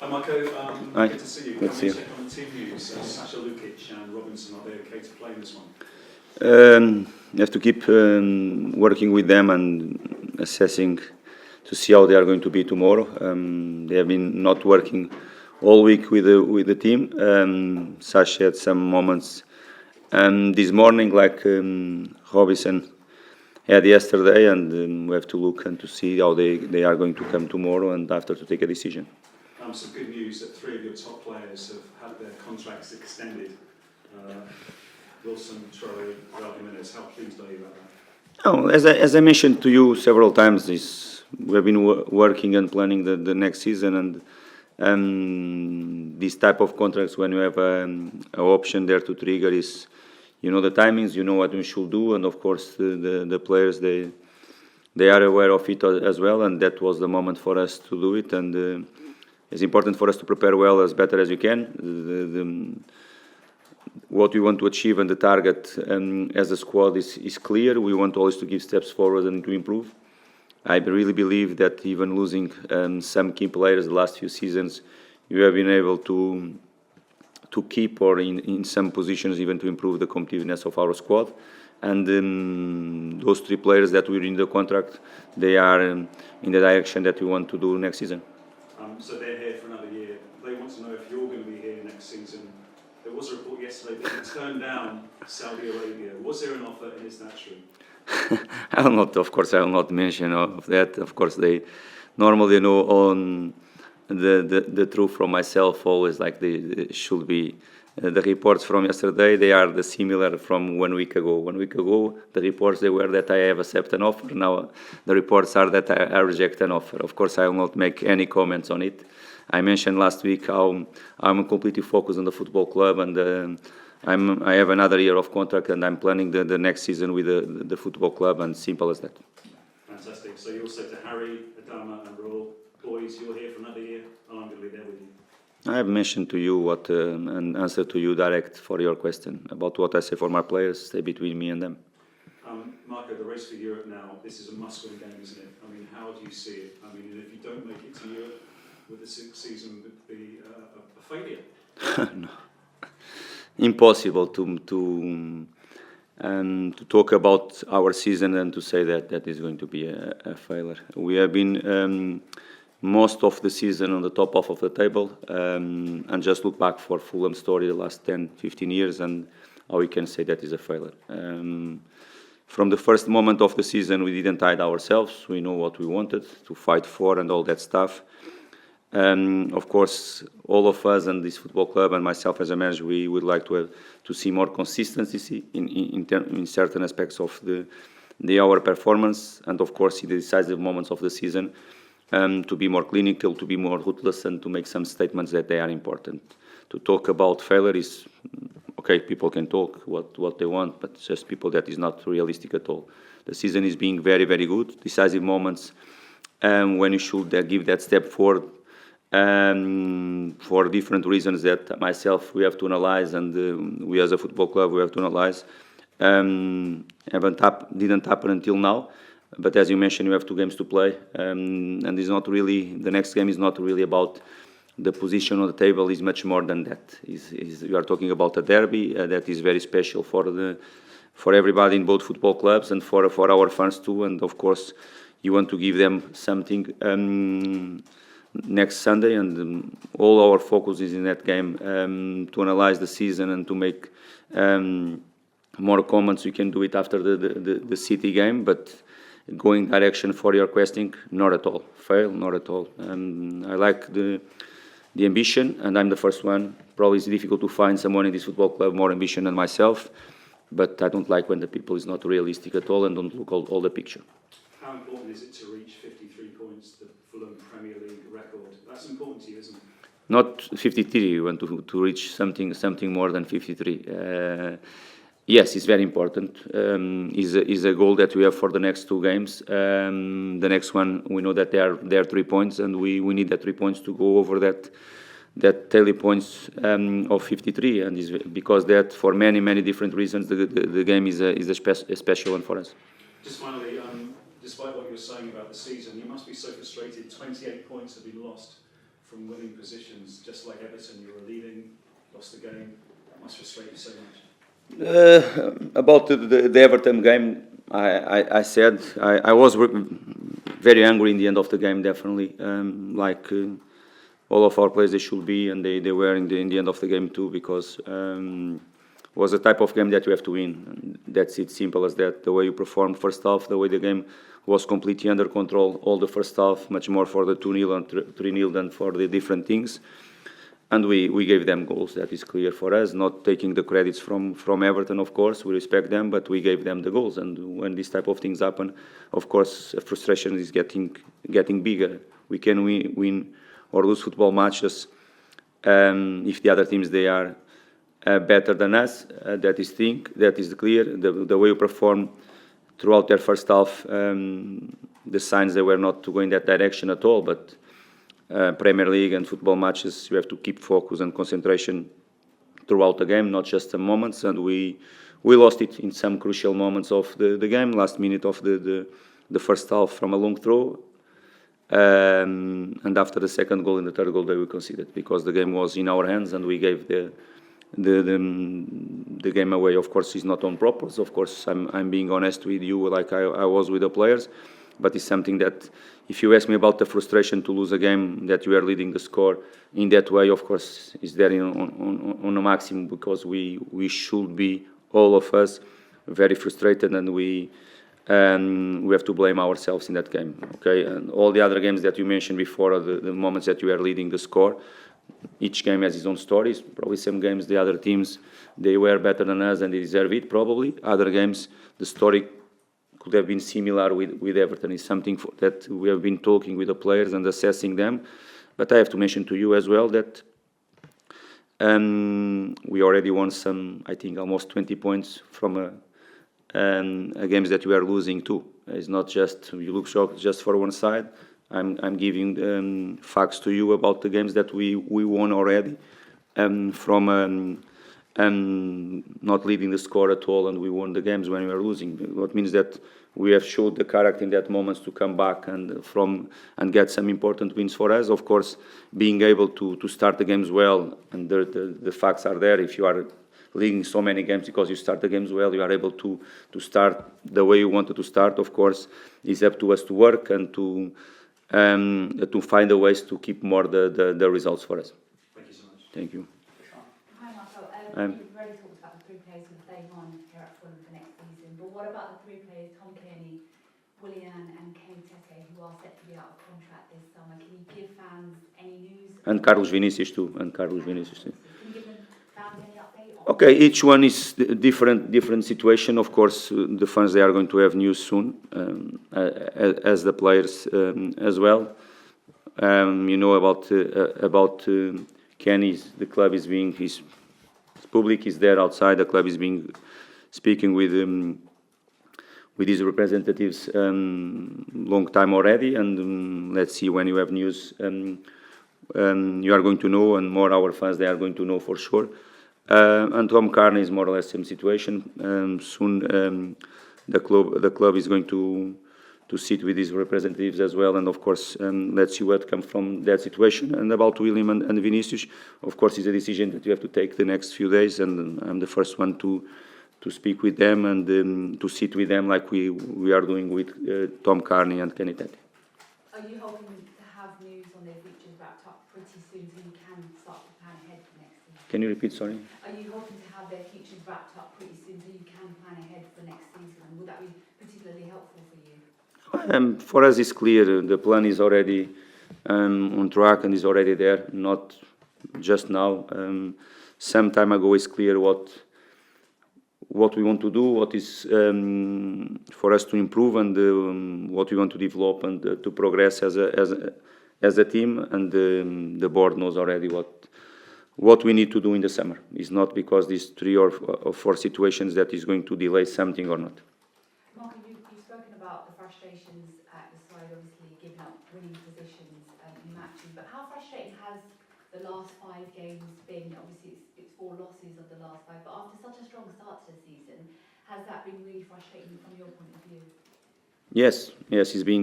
Hi Marco, Hi. good to see you. Good Can to see we you. check on the team news? Sasha Lukic and Robinson, are they okay to play in this one? You have to keep working with them and assessing to see how they are going to be tomorrow. They have been not working all week with the team. Sasha had some moments this morning, like Robinson had yesterday, and we have to look and to see how they are going to come tomorrow, and after to take a decision. Some good news that 3 of your top players have had their contracts extended. Wilson, Troy, Jimenez. How pleased are you about that? Oh, as I mentioned to you several times, we have been working and planning the next season, and this type of contracts, when you have an option there to trigger, is you know the timings, you know what you should do, and of course the players they are aware of it as well, and that was the moment for us to do it, and it's important for us to prepare well as better as we can. What we want to achieve and the target as a squad is clear. We want always to give steps forward and to improve. I really believe that even losing some key players the last few seasons, we have been able to keep or in some positions even to improve the competitiveness of our squad. And those 3 players that we're in the contract, they are in the direction that we want to do next season. So they're here for another year. They want to know if you're going to be here next season. There was a report yesterday that you turned down Saudi Arabia. Was there an offer, and is that true? I will not, of course, I will not mention of that. Of course, they normally know on the truth from myself. Always like they should be. The reports from yesterday, they are the similar from 1 week ago. 1 week ago, the reports they were that I have accepted an offer. Now the reports are that I reject an offer. Of course, I will not make any comments on it. I mentioned last week how I'm completely focused on the football club, and I have another year of contract, and I'm planning the next season with the football club, and simple as that. Fantastic. So you're said to Harry, Adama, and Raul, boys, you're here for another year, and I'm going to be there with you. I have mentioned to you what an answer to you direct for your question about what I say for my players. Stay between me and them. Marco, the race for Europe now, this is a must-win game, isn't it? I mean, how do you see it? I mean, if you don't make it to Europe, would the season be a failure? No. Impossible to talk about our season and to say that is going to be a failure. We have been most of the season on the top half of the table, and just look back for Fulham story the last 10-15 years, and how we can say that is a failure. From the first moment of the season, we didn't hide ourselves. We know what we wanted to fight for and all that stuff. Of course, all of us and this football club and myself as a manager, we would like to see more consistency in certain aspects of our performance, and of course in the decisive moments of the season, to be more clinical, to be more ruthless, and to make some statements that they are important. To talk about failure is okay. People can talk what they want, but just people that is not realistic at all. The season is being very, very good. Decisive moments when you should give that step forward. For different reasons that myself we have to analyze, and we as a football club we have to analyze. Didn't happen until now, but as you mentioned, you have 2 games to play, and it's not really, the next game is not really about the position on the table. Is much more than that. You are talking about a derby that is very special for everybody in both football clubs and for our fans too, and of course you want to give them something next Sunday, and all our focus is in that game, to analyze the season and to make more comments. We can do it after the City game, but going direction for your question, not at all. Fail, not at all. I like the ambition, and I'm the first one. Probably it's difficult to find someone in this football club more ambition than myself, but I don't like when the people is not realistic at all and don't look all the picture. How important is it to reach 53 points, the Fulham Premier League record? That's important to you, isn't it? Not 53. We want to reach something more than 53. Yes, it's very important. Is a goal that we have for the next 2 games. The next one, we know that there are 3 points, and we need that 3 points to go over that tally points of 53, and is because that for many different reasons the game is a special one for us. Just finally, despite what you were saying about the season, you must be so frustrated. 28 points have been lost from winning positions, just like Everton, you were leading, lost the game. That must frustrate you so much. About the Everton game, I said I was very angry in the end of the game, definitely. All of our players, they should be, and they were in the end of the game too, because it was a type of game that you have to win. And that's it, simple as that. The way you performed first half, the way the game was completely under control all the first half, much more for the 2-0 and 3-0 than for the different things. And we gave them goals, that is clear for us, not taking the credits from Everton, of course, we respect them, but we gave them the goals. And when these type of things happen, of course, frustration is getting bigger. We can win or lose football matches if the other teams, they are better than us, that is clear. The way you perform throughout their first half, the signs they were not to go in that direction at all, but Premier League and football matches, you have to keep focus and concentration throughout the game, not just the moments. And we lost it in some crucial moments of the game, last minute of the first half from a long throw. And after the second goal and the third goal, they were conceded because the game was in our hands and we gave the game away. Of course, it's not on purpose. Of course, I'm being honest with you, like I was with the players. But it's something that, if you ask me about the frustration to lose a game that you are leading the score in that way, of course, is there on a maximum, because we should be, all of us, very frustrated, and we have to blame ourselves in that game. Okay, and all the other games that you mentioned before, the moments that you are leading the score, each game has its own stories. Probably some games, the other teams, they were better than us and they deserve it, probably. Other games, the story could have been similar with Everton. It's something that we have been talking with the players and assessing them. But I have to mention to you as well that we already won some, I think, almost 20 points from games that we are losing too. It's not just, you look shocked just for one side. I'm giving facts to you about the games that we won already, from not leading the score at all, and we won the games when we were losing. What means that we have showed the character in that moments to come back and get some important wins for us. Of course, being able to start the games well, and the facts are there. If you are leading so many games because you start the games well, you are able to start the way you wanted to start. Of course, it's up to us to work and to find the ways to keep more the results for us. Thank you so much. Thank you. Hi Marco, you've already talked about the three players who are staying on here at Fulham for next season, but what about the three players, Tom Kearney, Willian and Kenny Tete, who are set to be out of contract this summer? Can you give fans any news? And Carlos Vinicius too. Can you give fans any update on? Okay, each one is different situation. Of course, the fans, they are going to have news soon, as the players as well. You know about Kenny's. The club is being, his public is there outside. The club is being speaking with his representatives long time already, and let's see when you have news. You are going to know, and more our fans, they are going to know for sure. And Tom Kearney is more or less same situation. Soon the club is going to sit with his representatives as well, and of course let's see what comes from that situation. And about William and Vinicius, of course, it's a decision that you have to take the next few days, and I'm the first one to speak with them and to sit with them like we are doing with Tom Kearney and Kenny Tete. Are you hoping to have news on their features wrapped up pretty soon so you can start to plan ahead for next season? Can you repeat, sorry? Are you hoping to have their features wrapped up pretty soon so you can plan ahead for next season? And would that be particularly helpful for you? For us, it's clear. The plan is already on track and is already there. Not just now. Some time ago, it's clear what we want to do, what is for us to improve, and what we want to develop and to progress as a team. And the board knows already what we need to do in the summer. It's not because these 3 or 4 situations that is going to delay something or not. Marco, you've spoken about the frustrations at the side, obviously giving up winning positions in matches, but how frustrating has the last 5 games been? Obviously it's 4 losses of the last 5, but after such a strong start to the season, has that been really frustrating from your point of view? Yes, it's being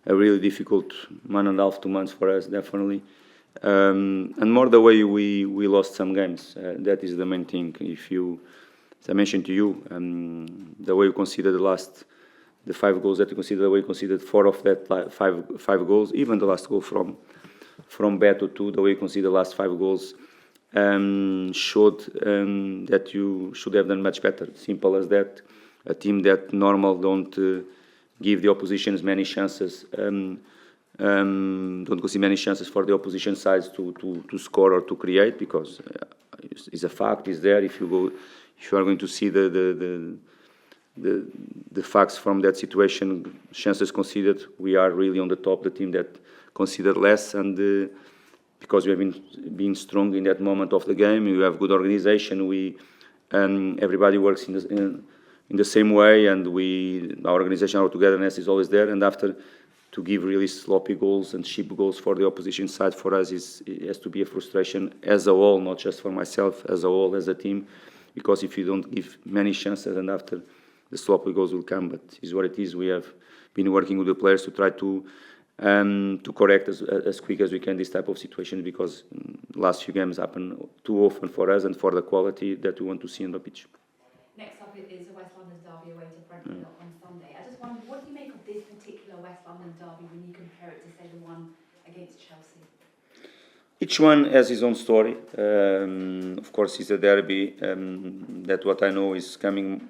a really difficult 1.5, 2 months for us, definitely. And more the way we lost some games. That is the main thing. As I mentioned to you, the way you consider the 5 goals that you consider, the way you considered 4 of that five goals, even the last goal from Beto too, the way you consider the last 5 goals, showed that you should have done much better. Simple as that. A team that normal don't give the oppositions many chances. Don't concede many chances for the opposition sides to score or to create, because it's a fact. It's there. If you are going to see the facts from that situation, chances conceded, we are really on the top. The team that conceded less, and because we have been strong in that moment of the game, we have good organization. Everybody works in the same way, and our organization, our togetherness is always there. And after, to give really sloppy goals and cheap goals for the opposition side, for us it has to be a frustration as a whole, not just for myself, as a whole, as a team, because if you don't give many chances, and after the sloppy goals will come. But it's what it is. We have been working with the players to try to correct as quick as we can this type of situation, because last few games happen too often for us and for the quality that we want to see on the pitch. Next up is the West London derby away to Brentford on Sunday. I just wondered, what do you make of this particular West London derby when you compare it to, say, the one against Chelsea? Each one has his own story. Of course, it's a derby that, what I know, is coming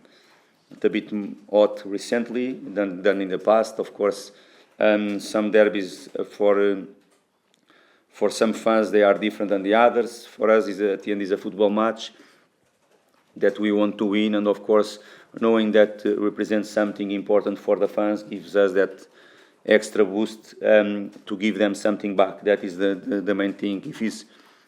a bit hot recently than in the past. Of course, some derbies for some fans, they are different than the others. For us, at the end, is a football match that we want to win, and of course, knowing that represents something important for the fans, gives us that extra boost to give them something back. That is the main thing. If it's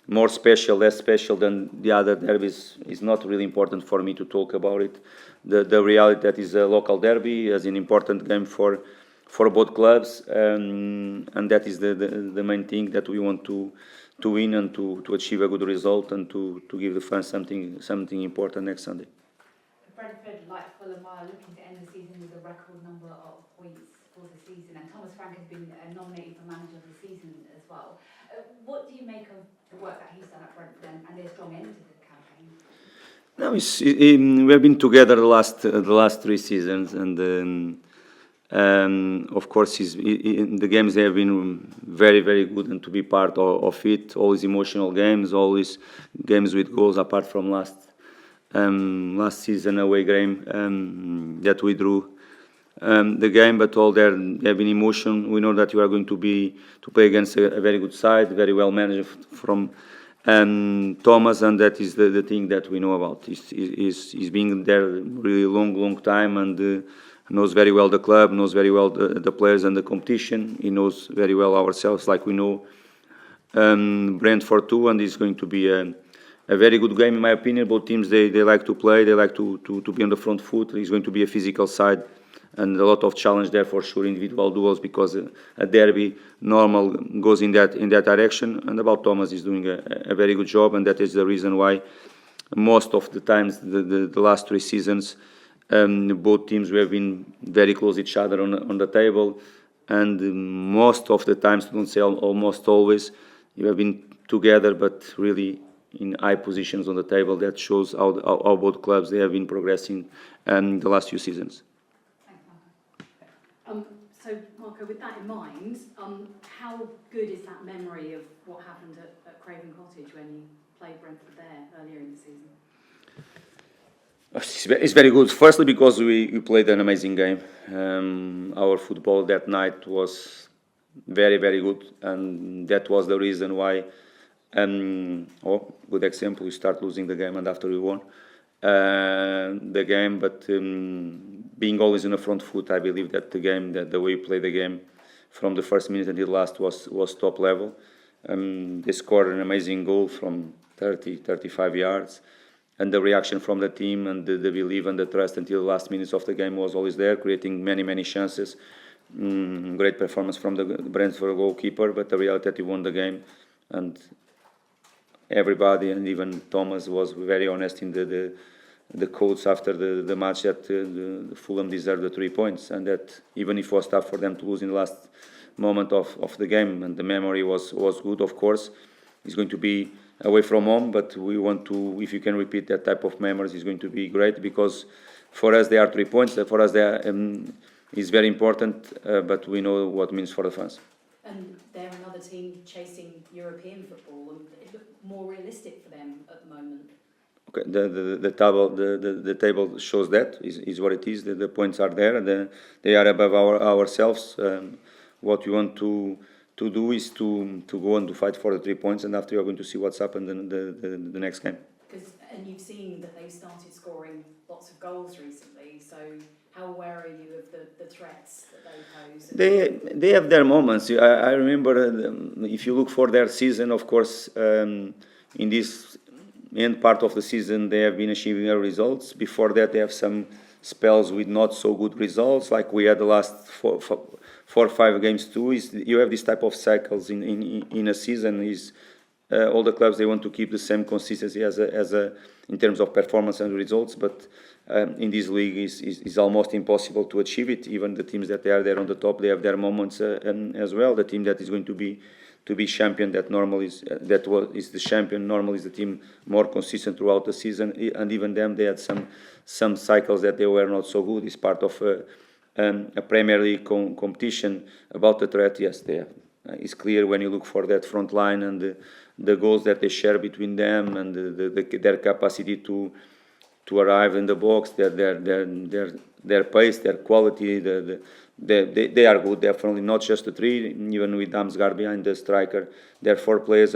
more special, less special than the other derbies, is not really important for me to talk about it. The reality that is a local derby is an important game for both clubs, and that is the main thing, that we want to win and to achieve a good result, and to give the fans something important next Sunday. Brentford, like Fulham, are looking to end the season with a record number of points for the season, and Thomas Frank has been nominated for manager of the season as well. What do you make of the work that he's done at Brentford and their strong end to the campaign? No, we have been together the last 3 seasons, and of course, the games they have been very, very good, and to be part of it. Always emotional games, always games with goals. Apart from last season away game that we drew the game, but all there have been emotion. We know that you are going to play against a very good side, very well managed from Thomas, and that is the thing that we know about. He's been there really long time, and knows very well the club, knows very well the players and the competition. He knows very well ourselves, like we know Brentford too, and it's going to be a very good game, in my opinion. Both teams, they like to play, they like to be on the front foot. It's going to be a physical side, and a lot of challenge there for sure, individual duels, because a derby normal goes in that direction. And about Thomas, is doing a very good job, and that is the reason why most of the times, the last 3 seasons, both teams, we have been very close to each other on the table, and most of the times, don't say almost always, we have been together, but really in high positions on the table. That shows how both clubs, they have been progressing the last few seasons. Thanks, Marco. So, Marco, with that in mind, how good is that memory of what happened at Craven Cottage when you played Brentford there earlier in the season? It's very good. Firstly, because we played an amazing game. Our football that night was very, very good, and that was the reason why. Good example, we start losing the game, and after we won the game. But being always in the front foot, I believe that the way we played the game from the first minute until the last was top level. They scored an amazing goal from 35 yards. And the reaction from the team, and the belief and the trust until the last minutes of the game was always there, creating many, many chances. Great performance from the Brentford goalkeeper, but the reality that he won the game, and everybody, and even Thomas, was very honest in the coach after the match that the Fulham deserved the 3 points, and that even if it was tough for them to lose in the last moment of the game, and the memory was good, of course. It's going to be away from home, but we want to, if you can repeat that type of memories, it's going to be great, because for us they are 3 points. For us they are, it's very important, but we know what it means for the fans. And they're another team chasing European football, and it looked more realistic for them at the moment. Okay, the table shows that is what it is. The points are there. They are above ourselves. What we want to do is to go and to fight for the 3 points, and after you are going to see what's happened in the next game. And you've seen that they've started scoring lots of goals recently. So how aware are you of the threats that they pose? They have their moments. I remember if you look for their season, of course, in this end part of the season, they have been achieving their results. Before that, they have some spells with not so good results, like we had the last four or 5 games too. You have this type of cycles in a season. All the clubs, they want to keep the same consistency as in terms of performance and results, but in this league is almost impossible to achieve it. Even the teams that they are there on the top, they have their moments as well. The team that is going to be champion, that normally is the champion, normally is the team more consistent throughout the season, and even them, they had some cycles that they were not so good. It's part of a Premier League competition. About the threat, yes, they have. It's clear when you look for that front line and the goals that they share between them, and their capacity to arrive in the box, their pace, their quality. They are good, definitely, not just the 3. Even with Damsgaard behind the striker, their 4 players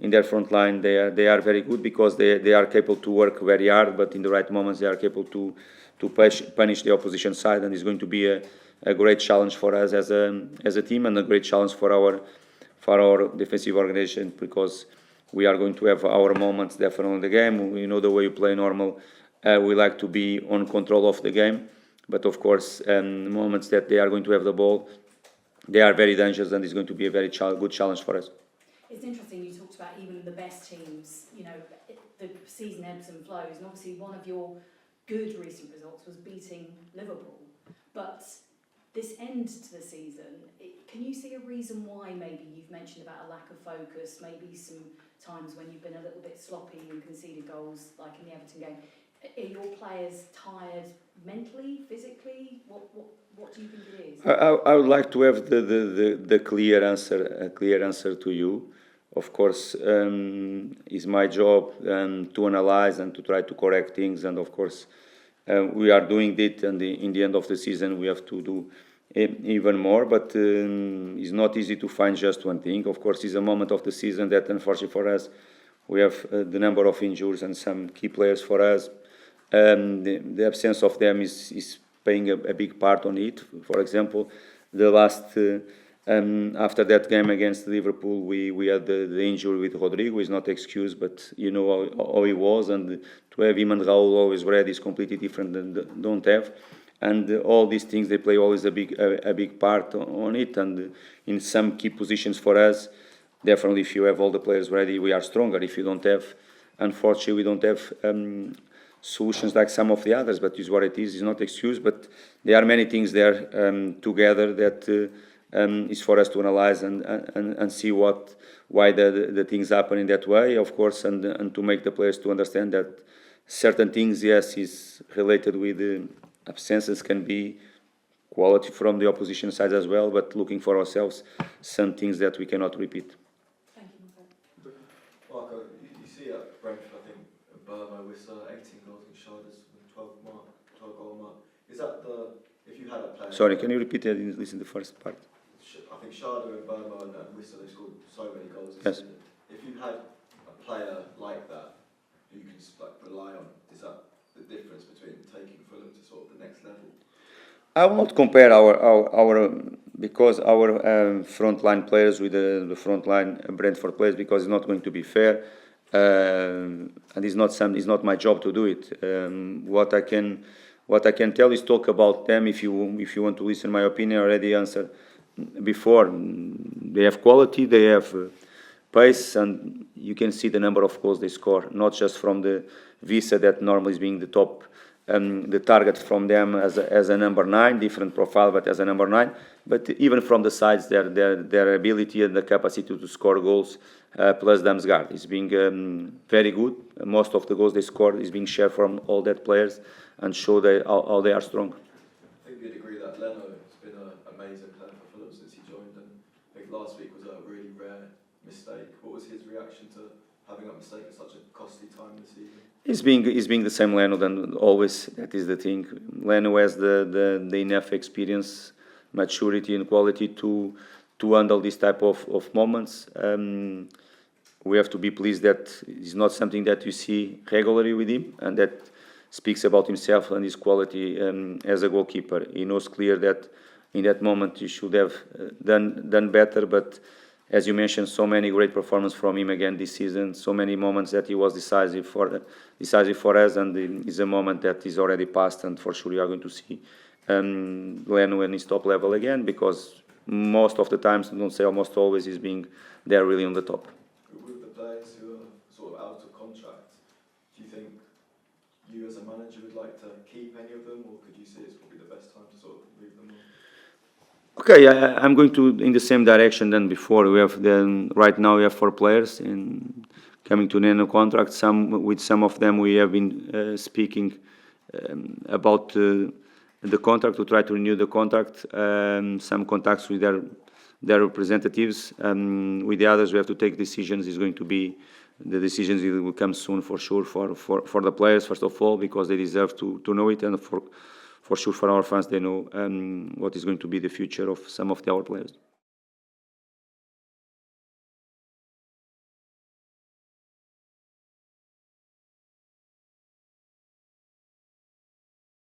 in their front line, they are very good, because they are capable to work very hard, but in the right moments they are capable to punish the opposition side, and it's going to be a great challenge for us as a team, and a great challenge for our defensive organization, because we are going to have our moments definitely in the game. We know the way you play normal. We like to be on control of the game, but of course, moments that they are going to have the ball, they are very dangerous, and it's going to be a very good challenge for us. It's interesting, you talked about even the best teams, the season ebbs and flows, and obviously one of your good recent results was beating Liverpool. But this end to the season, can you see a reason why maybe you've mentioned about a lack of focus, maybe some times when you've been a little bit sloppy and conceded goals, like in the Everton game? Are your players tired mentally, physically? What do you think it is? I would like to have the clear answer to you. Of course, it's my job to analyze and to try to correct things, and of course, we are doing it. And in the end of the season, we have to do even more. But it's not easy to find just one thing. Of course, it's a moment of the season that, unfortunately for us, we have the number of injuries and some key players for us. The absence of them is playing a big part on it. For example, the last after that game against Liverpool, we had the injury with Rodrigo. Is not excused, but you know how he was, and to have him and Raul always ready is completely different than don't have. And all these things, they play always a big part on it. And in some key positions for us, definitely, if you have all the players ready, we are stronger. If you don't have, unfortunately, we don't have solutions like some of the others. But it's what it is. It's not excuse, but there are many things there together that is for us to analyze and see why the things happen in that way, of course, and to make the players to understand that certain things, yes, is related with absences, can be quality from the opposition side as well, but looking for ourselves some things that we cannot repeat. Thank you, Marco, you see at Brentford, I think Burma with 18 goals and shoulders with 12 goal mark. Is that if you had a player? Sorry, can you repeat it? I didn't listen to the first part. I think Sharda and Burma and Whistler, they scored so many goals this Yes. season. If you had a player like that who you can rely on, is that the difference between taking Fulham to sort of the next level? I will not compare our because our frontline players with the frontline Brentford players, because it's not going to be fair, and it's not my job to do it. What I can tell is talk about them. If you want to listen, my opinion, I already answered before. They have quality. They have pace, and you can see the number of goals they score, not just from the Visa that normally is being the top, the target from them as a number 9, different profile, but as a number 9. But even from the sides, their ability and the capacity to score goals, plus Damsgaard, is being very good. Most of the goals they score is being shared from all that players and show how they are strong. I think you'd agree that Leno has been an amazing player for Fulham since he joined, and I think last week was a really rare mistake. What was his reaction to having that mistake at such a costly time this season? He's being the same Leno than always. That is the thing. Leno has the enough experience, maturity, and quality to handle this type of moments. We have to be pleased that it's not something that you see regularly with him, and that speaks about himself and his quality as a goalkeeper. He knows clear that in that moment he should have done better, but as you mentioned, so many great performances from him again this season, so many moments that he was decisive for us, and it's a moment that is already past, and for sure you are going to see Leno at his top level again, because most of the times, don't say almost always, he's being there really on the top. With the players who are sort of out of contract, do you think you as a manager would like to keep any of them, or could you see it's probably the best time to sort of move them on? Okay, I'm going in the same direction than before. Right now we have 4 players coming to an end of contract. With some of them we have been speaking about the contract, to try to renew the contract. Some contacts with their representatives. With the others, we have to take decisions. The decisions will come soon for sure for the players, first of all, because they deserve to know it, and for sure for our fans, they know what is going to be the future of some of our players.